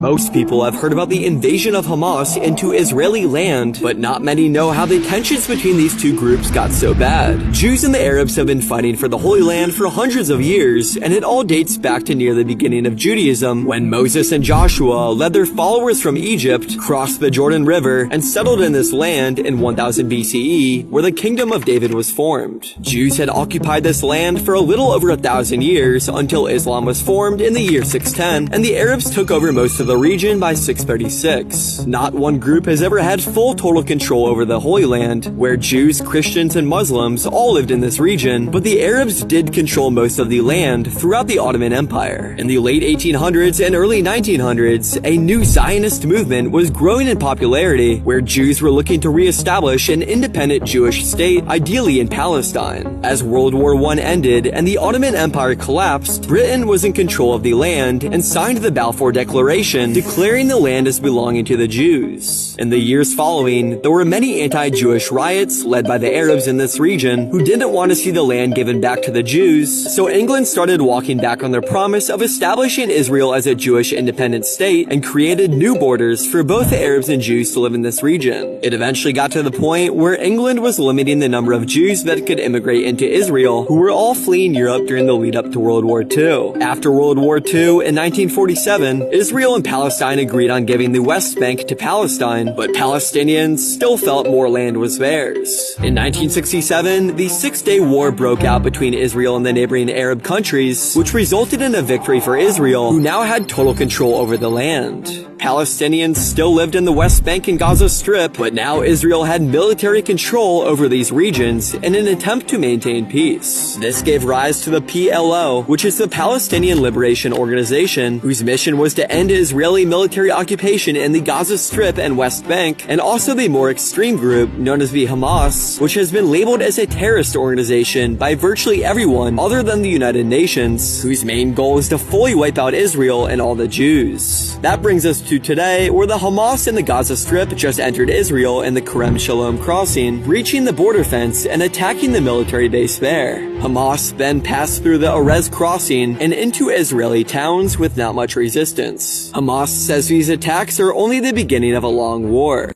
Most people have heard about the invasion of Hamas into Israeli land, but not many know how the tensions between these two groups got so bad. Jews and the Arabs have been fighting for the Holy Land for hundreds of years, and it all dates back to near the beginning of Judaism, when Moses and Joshua led their followers from Egypt, crossed the Jordan River, and settled in this land in 1000 BCE, where the Kingdom of David was formed. Jews had occupied this land for a little over 1,000 years, until Islam was formed in the year 610, and the Arabs took over most of the region by 636. Not one group has ever had full total control over the Holy Land, where Jews, Christians, and Muslims all lived in this region, but the Arabs did control most of the land throughout the Ottoman Empire. In the late 1800s and early 1900s, a new Zionist movement was growing in popularity, where Jews were looking to re-establish an independent Jewish state, ideally in Palestine. As World War I ended and the Ottoman Empire collapsed, Britain was in control of the land and signed the Balfour Declaration, declaring the land as belonging to the Jews. In the years following, there were many anti-Jewish riots led by the Arabs in this region who didn't want to see the land given back to the Jews, so England started walking back on their promise of establishing Israel as a Jewish independent state and created new borders for both the Arabs and Jews to live in this region. It eventually got to the point where England was limiting the number of Jews that could immigrate into Israel, who were all fleeing Europe during the lead up to World War II. After World War II in 1947, Israel and Palestine agreed on giving the West Bank to Palestine, but Palestinians still felt more land was theirs. In 1967, the Six-Day War broke out between Israel and the neighboring Arab countries, which resulted in a victory for Israel, who now had total control over the land. Palestinians still lived in the West Bank and Gaza Strip, but now Israel had military control over these regions in an attempt to maintain peace. This gave rise to the PLO, which is the Palestinian Liberation Organization, whose mission was to end Israeli military occupation in the Gaza Strip and West Bank, and also the more extreme group known as the Hamas, which has been labeled as a terrorist organization by virtually everyone other than the United Nations, whose main goal is to fully wipe out Israel and all the Jews. That brings us to today, where the Hamas in the Gaza Strip just entered Israel in the Kerem Shalom crossing, breaching the border fence and attacking the military base there. Hamas then passed through the Erez crossing and into Israeli towns with not much resistance. Hamas says these attacks are only the beginning of a long war.